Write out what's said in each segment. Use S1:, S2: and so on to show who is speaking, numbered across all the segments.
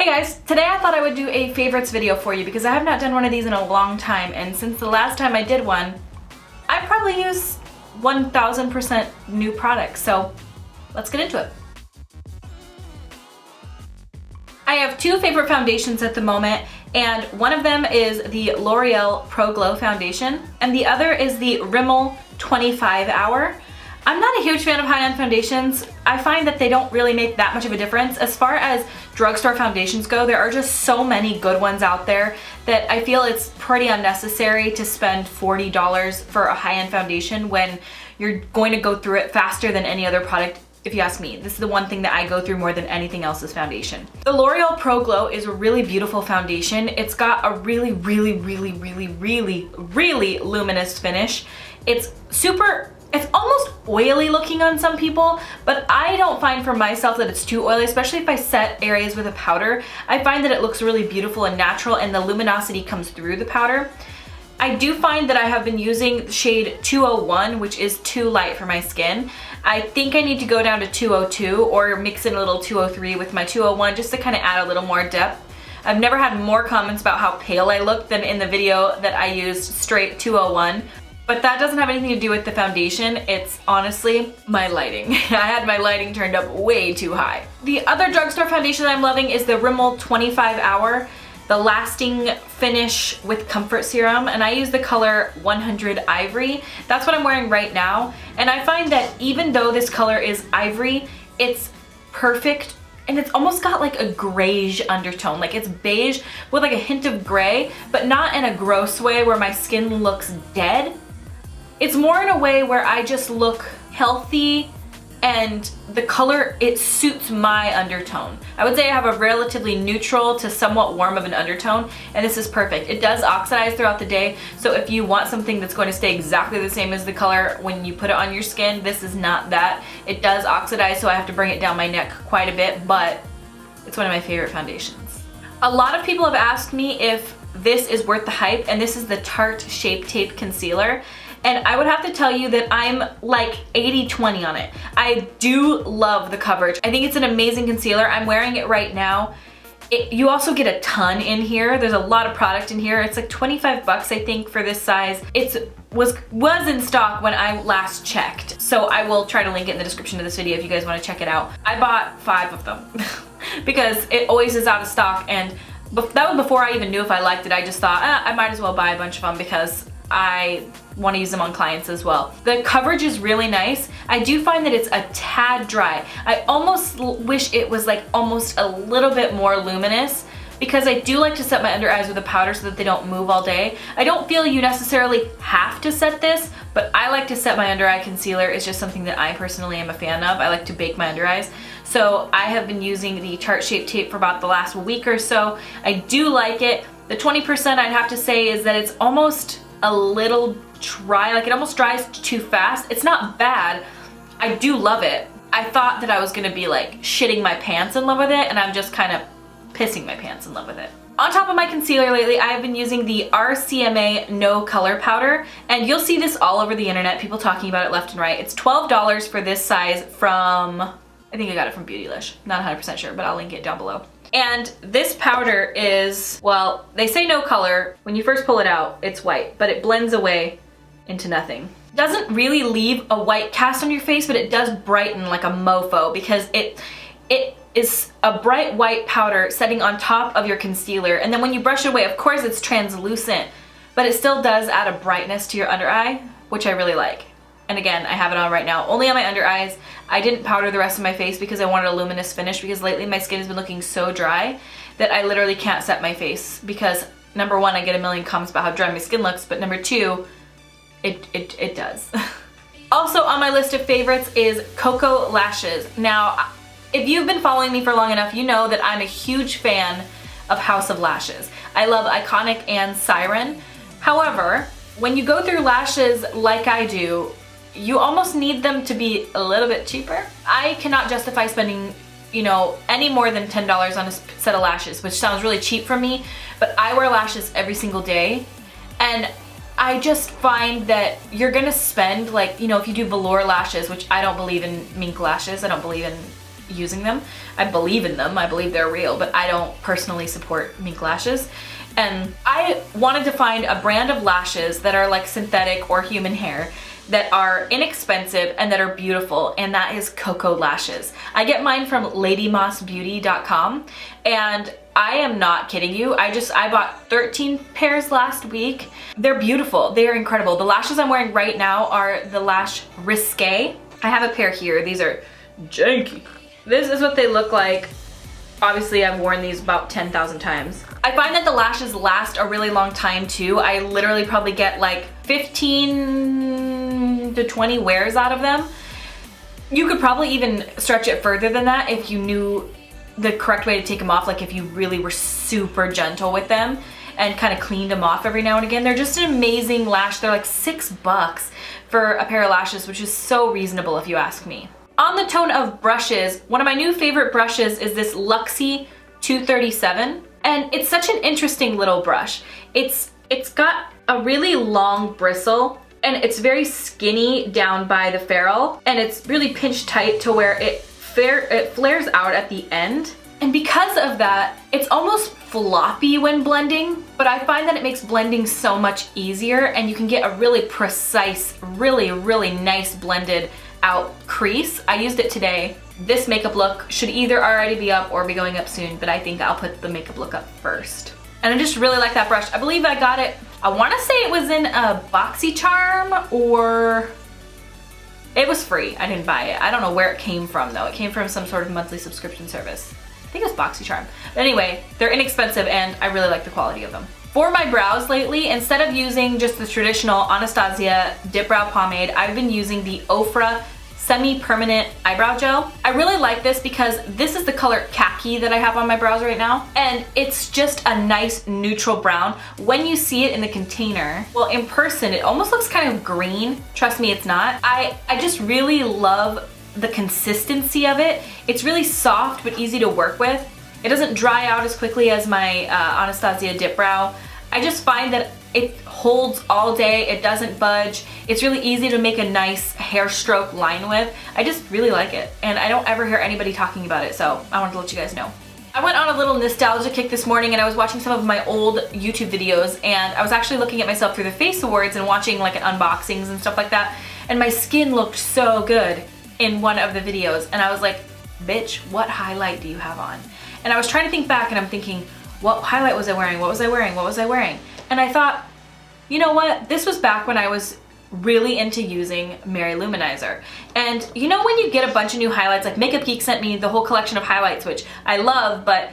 S1: Hey guys, today I thought I would do a favorites video for you because I have not done one of these in a long time, and since the last time I did one, I probably use 1000% new products, so let's get into it. I have two favorite foundations at the moment, and one of them is the L'Oreal Pro Glow Foundation, and the other is the Rimmel 25 Hour. I'm not a huge fan of high-end foundations. I find that they don't really make that much of a difference. As far as drugstore foundations go, there are just so many good ones out there that I feel it's pretty unnecessary to spend $40 for a high-end foundation when you're going to go through it faster than any other product. If you ask me, this is the one thing that I go through more than anything else is foundation. The L'Oreal Pro Glow is a really beautiful foundation. It's got a really luminous finish. It's almost oily looking on some people, but I don't find for myself that it's too oily, especially if I set areas with a powder. I find that it looks really beautiful and natural, and the luminosity comes through the powder. I do find that I have been using shade 201, which is too light for my skin. I think I need to go down to 202 or mix in a little 203 with my 201 just to kind of add a little more depth. I've never had more comments about how pale I look than in the video that I used straight 201. But that doesn't have anything to do with the foundation. It's honestly my lighting. I had my lighting turned up way too high. The other drugstore foundation that I'm loving is the Rimmel 25 Hour, the lasting finish with comfort serum, and I use the color 100 Ivory. That's what I'm wearing right now, and I find that even though this color is ivory, it's perfect, and it's almost got like a grayish undertone. Like it's beige with like a hint of gray, but not in a gross way where my skin looks dead. It's more in a way where I just look healthy, and the color, it suits my undertone. I would say I have a relatively neutral to somewhat warm of an undertone, and this is perfect. It does oxidize throughout the day, so if you want something that's going to stay exactly the same as the color when you put it on your skin, this is not that. It does oxidize, so I have to bring it down my neck quite a bit, but it's one of my favorite foundations. A lot of people have asked me if this is worth the hype, and this is the Tarte Shape Tape Concealer. And I would have to tell you that I'm like 80-20 on it. I do love the coverage. I think it's an amazing concealer. I'm wearing it right now. You also get a ton in here. There's a lot of product in here. It's like 25 bucks, I think, for this size. It was in stock when I last checked. So I will try to link it in the description of this video if you guys want to check it out. I bought 5 of them because it always is out of stock, and that was before I even knew if I liked it. I just thought, I might as well buy a bunch of them because I want to use them on clients as well. The coverage is really nice. I do find that it's a tad dry. I almost wish it was like almost a little bit more luminous, because I do like to set my under eyes with a powder so that they don't move all day. I don't feel you necessarily have to set this, but I like to set my under eye concealer. It's just something that I personally am a fan of. I like to bake my under eyes. So I have been using the Tarte Shape Tape for about the last week or so. I do like it. The 20% I'd have to say is that it's almost a little dry, like it almost dries too fast. It's not bad. I do love it. I thought that I was gonna be like shitting my pants in love with it, and I'm just kind of pissing my pants in love with it. On top of my concealer lately, I have been using the RCMA No Color Powder, and you'll see this all over the internet, people talking about it left and right. It's $12 for this size from, I think I got it from Beautylish. Not 100% sure, but I'll link it down below. And this powder is, well, they say no color. When you first pull it out, it's white, but it blends away into nothing. Doesn't really leave a white cast on your face, but it does brighten like a mofo, because it is a bright white powder setting on top of your concealer, and then when you brush it away, of course it's translucent, but it still does add a brightness to your under eye, which I really like. And again, I have it on right now, only on my under eyes. I didn't powder the rest of my face because I wanted a luminous finish, because lately my skin has been looking so dry that I literally can't set my face, because number one, I get a million comments about how dry my skin looks, but number two, it does. Also on my list of favorites is Koko lashes. Now, if you've been following me for long enough, you know that I'm a huge fan of House of Lashes. I love Iconic and Siren. However, when you go through lashes like I do, you almost need them to be a little bit cheaper. I cannot justify spending, you know, any more than $10 on a set of lashes, which sounds really cheap for me, but I wear lashes every single day, and I just find that you're gonna spend, like, you know, if you do velour lashes, which I don't believe in mink lashes, I don't believe in using them. I believe in them, I believe they're real, but I don't personally support mink lashes. And I wanted to find a brand of lashes that are like synthetic or human hair that are inexpensive and that are beautiful, and that is Koko lashes. I get mine from ladymossbeauty.com, and I am not kidding you. I bought 13 pairs last week. They're beautiful, they are incredible. The lashes I'm wearing right now are the Lash Risque. I have a pair here, these are janky. This is what they look like. Obviously I've worn these about 10,000 times. I find that the lashes last a really long time too. I literally probably get like 15 to 20 wears out of them. You could probably even stretch it further than that if you knew the correct way to take them off, like if you really were super gentle with them and kind of cleaned them off every now and again. They're just an amazing lash. They're like $6 for a pair of lashes, which is so reasonable if you ask me. On the tone of brushes, one of my new favorite brushes is this Luxie 237, and it's such an interesting little brush. It's got a really long bristle, and it's very skinny down by the ferrule, and it's really pinched tight to where it flares out at the end. And because of that, it's almost floppy when blending, but I find that it makes blending so much easier, and you can get a really precise, really nice blended out crease. I used it today. This makeup look should either already be up or be going up soon, but I think I'll put the makeup look up first. And I just really like that brush. I believe I got it, I want to say it was in a BoxyCharm, or it was free. I didn't buy it. I don't know where it came from though. It came from some sort of monthly subscription service. I think it was BoxyCharm. But anyway, they're inexpensive and I really like the quality of them. For my brows lately, instead of using just the traditional Anastasia Dip Brow Pomade, I've been using the Ofra Semi-Permanent Eyebrow Gel. I really like this because this is the color khaki that I have on my brows right now, and it's just a nice neutral brown. When you see it in the container, well, in person, it almost looks kind of green. Trust me, it's not. I just really love the consistency of it. It's really soft but easy to work with. It doesn't dry out as quickly as my Anastasia Dip Brow. I just find that it holds all day, it doesn't budge. It's really easy to make a nice hair stroke line with. I just really like it, and I don't ever hear anybody talking about it, so I wanted to let you guys know. I went on a little nostalgia kick this morning, and I was watching some of my old YouTube videos, and I was actually looking at myself through the Face Awards and watching like unboxings and stuff like that, and my skin looked so good in one of the videos, and I was like, bitch, what highlight do you have on? And I was trying to think back, and I'm thinking, what highlight was I wearing? What was I wearing? What was I wearing? And I thought, you know what? This was back when I was really into using Mary Luminizer. And you know when you get a bunch of new highlights, like Makeup Geek sent me the whole collection of highlights, which I love, but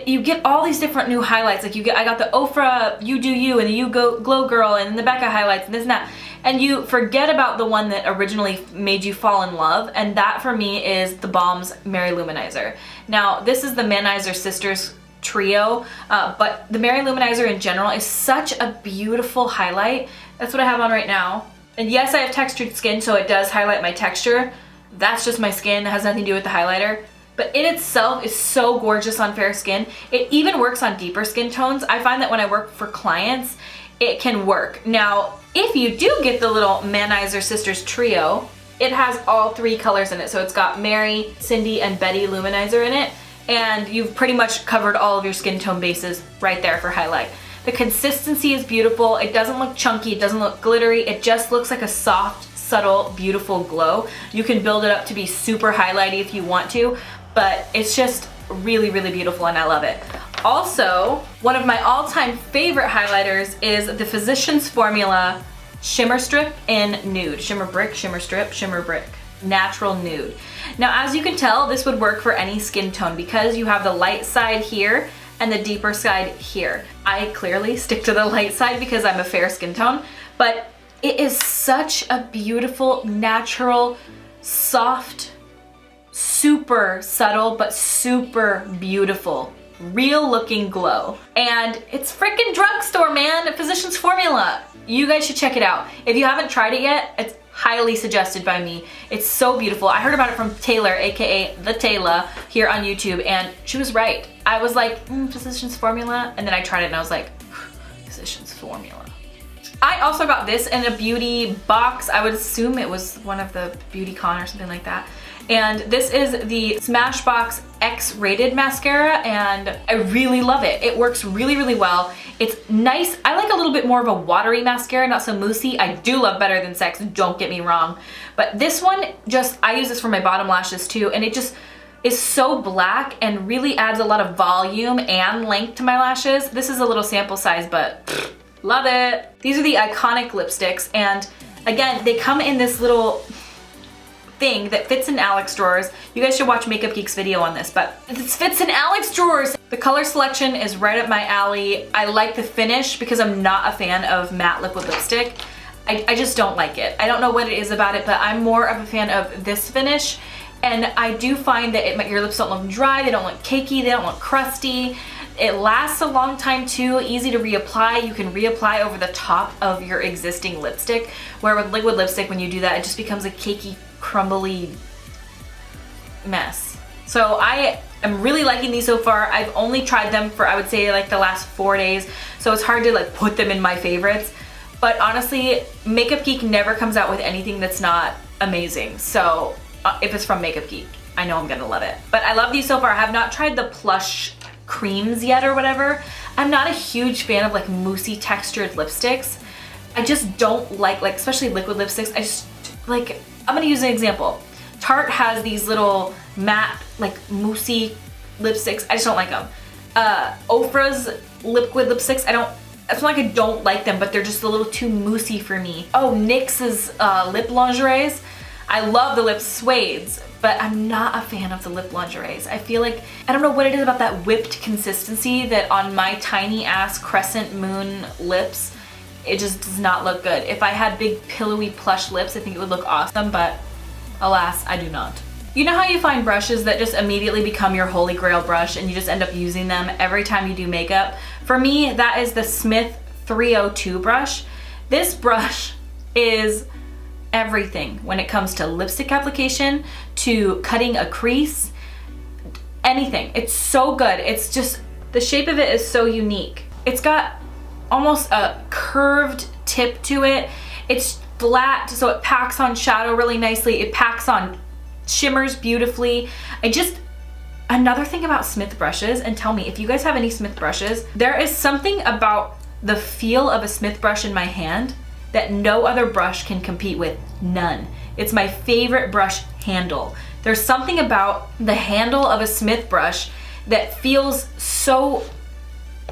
S1: you get all these different new highlights. Like I got the Ofra You Do You and the You Glow Girl and the Becca highlights and this and that. And you forget about the one that originally made you fall in love, and that for me is the Balm's Mary Luminizer. Now, this is the Manizer Sisters trio, but the Mary Luminizer in general is such a beautiful highlight. That's what I have on right now. And yes, I have textured skin, so it does highlight my texture. That's just my skin, it has nothing to do with the highlighter. But it itself is so gorgeous on fair skin. It even works on deeper skin tones. I find that when I work for clients, it can work. Now, if you do get the little Manizer Sisters trio, it has all three colors in it. So it's got Mary, Cindy, and Betty Luminizer in it. And you've pretty much covered all of your skin tone bases right there for highlight. The consistency is beautiful. It doesn't look chunky, it doesn't look glittery. It just looks like a soft, subtle, beautiful glow. You can build it up to be super highlighty if you want to, but it's just really beautiful and I love it. Also, one of my all-time favorite highlighters is the Physicians Formula Shimmer Strip in Nude. Shimmer Brick, Shimmer Strip, Shimmer Brick. Natural Nude. Now, as you can tell, this would work for any skin tone because you have the light side here and the deeper side here. I clearly stick to the light side because I'm a fair skin tone, but it is such a beautiful, natural, soft, super subtle, but super beautiful, real looking glow. And it's freaking drugstore, man. Physicians Formula. You guys should check it out. If you haven't tried it yet, it's highly suggested by me. It's so beautiful. I heard about it from Taylor, aka the Taylor, here on YouTube, and she was right. I was like, Physicians Formula, and then I tried it and I was like, Physicians Formula. I also got this in a beauty box. I would assume it was one of the BeautyCon or something like that. And this is the Smashbox X-rated mascara, and I really love it. It works really, really well. It's nice. I like a little bit more of a watery mascara, not so moussey. I do love Better Than Sex, don't get me wrong. But this one, I use this for my bottom lashes too, and it just is so black and really adds a lot of volume and length to my lashes. This is a little sample size, but love it. These are the Iconic lipsticks, and again, they come in this little thing that fits in Alex drawers. You guys should watch Makeup Geek's video on this, but this fits in Alex drawers. The color selection is right up my alley. I like the finish because I'm not a fan of matte liquid lipstick. I just don't like it. I don't know what it is about it, but I'm more of a fan of this finish. And I do find that your lips don't look dry, they don't look cakey, they don't look crusty. It lasts a long time too, easy to reapply. You can reapply over the top of your existing lipstick, where with liquid lipstick, when you do that, it just becomes a cakey, crumbly mess. So I am really liking these so far. I've only tried them for, I would say, like the last 4 days, so it's hard to like put them in my favorites. But honestly, Makeup Geek never comes out with anything that's not amazing. So if it's from Makeup Geek, I know I'm gonna love it. But I love these so far. I have not tried the plush creams yet or whatever. I'm not a huge fan of like moussey textured lipsticks. I just don't like especially liquid lipsticks. I just like, I'm gonna use an example. Tarte has these little matte, like moussey lipsticks. I just don't like them. Ofra's liquid lipsticks, it's not like I don't like them, but they're just a little too moussey for me. Oh, NYX's lip lingeries. I love the lip suedes, but I'm not a fan of the lip lingeries. I feel like, I don't know what it is about that whipped consistency that on my tiny ass crescent moon lips, it just does not look good. If I had big pillowy plush lips, I think it would look awesome, but alas, I do not. You know how you find brushes that just immediately become your holy grail brush and you just end up using them every time you do makeup? For me, that is the Smith 302 brush. This brush is everything when it comes to lipstick application, to cutting a crease, anything. It's so good. It's just, the shape of it is so unique. It's got almost a curved tip to it. It's flat, so it packs on shadow really nicely. It packs on shimmers beautifully. Another thing about Smith brushes, and tell me if you guys have any Smith brushes, there is something about the feel of a Smith brush in my hand that no other brush can compete with. None. It's my favorite brush handle. There's something about the handle of a Smith brush that feels so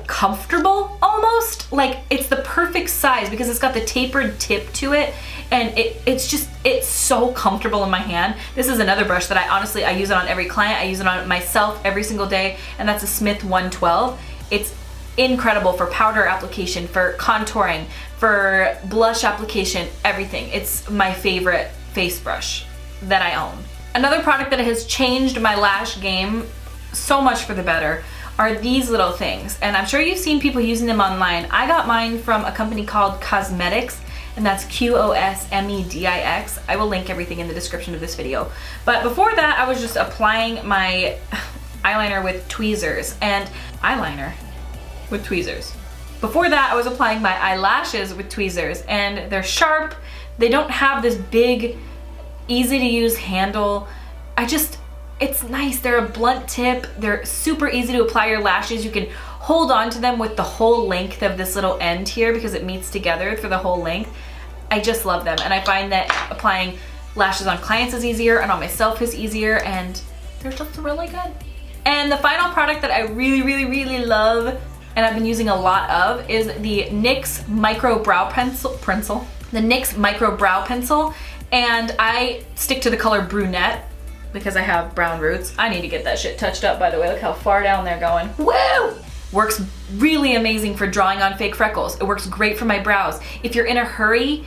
S1: comfortable almost. Like it's the perfect size because it's got the tapered tip to it, and it's so comfortable in my hand. This is another brush that I use it on every client. I use it on myself every single day, and that's a Smith 112. It's incredible for powder application, for contouring, for blush application, everything. It's my favorite face brush that I own. Another product that has changed my lash game so much for the better are these little things, and I'm sure you've seen people using them online. I got mine from a company called Qosmedix, and that's Qosmedix. I will link everything in the description of this video. But before that, I was just applying my eyeliner with tweezers, Before that, I was applying my eyelashes with tweezers, and they're sharp. They don't have this big, easy to use handle. It's nice. They're a blunt tip. They're super easy to apply your lashes. You can hold on to them with the whole length of this little end here because it meets together for the whole length. I just love them, and I find that applying lashes on clients is easier and on myself is easier, and they're just really good. And the final product that I really, really, really love and I've been using a lot of is the NYX Micro Brow Pencil. The NYX Micro Brow Pencil, and I stick to the color Brunette because I have brown roots. I need to get that shit touched up, by the way. Look how far down they're going. Woo! Works really amazing for drawing on fake freckles. It works great for my brows. If you're in a hurry,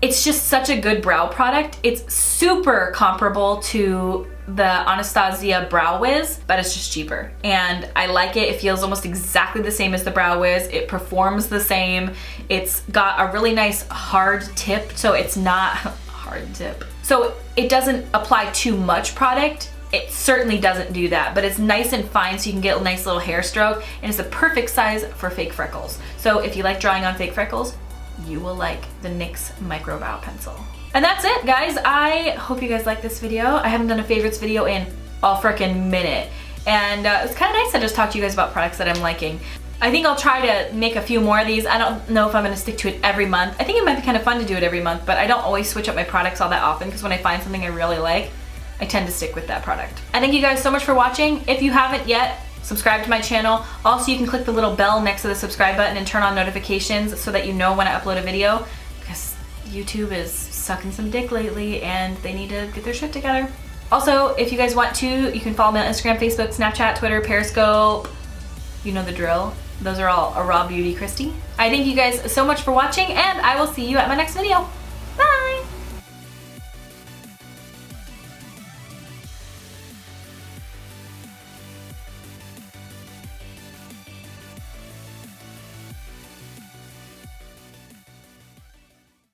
S1: it's just such a good brow product. It's super comparable to the Anastasia Brow Wiz, but it's just cheaper. And I like it. It feels almost exactly the same as the Brow Wiz. It performs the same. It's got a really nice hard tip, so it's not hard tip. So it doesn't apply too much product. It certainly doesn't do that, but it's nice and fine so you can get a nice little hair stroke, and it's the perfect size for fake freckles. So if you like drawing on fake freckles, you will like the NYX Micro Brow Pencil. And that's it, guys. I hope you guys like this video. I haven't done a favorites video in a freaking minute. And it's kind of nice to just talk to you guys about products that I'm liking. I think I'll try to make a few more of these. I don't know if I'm going to stick to it every month. I think it might be kind of fun to do it every month, but I don't always switch up my products all that often because when I find something I really like, I tend to stick with that product. I thank you guys so much for watching. If you haven't yet, subscribe to my channel. Also, you can click the little bell next to the subscribe button and turn on notifications so that you know when I upload a video, because YouTube is sucking some dick lately and they need to get their shit together. Also, if you guys want to, you can follow me on Instagram, Facebook, Snapchat, Twitter, Periscope. You know the drill. Those are all RawBeautyKristi. I thank you guys so much for watching, and I will see you at my next video.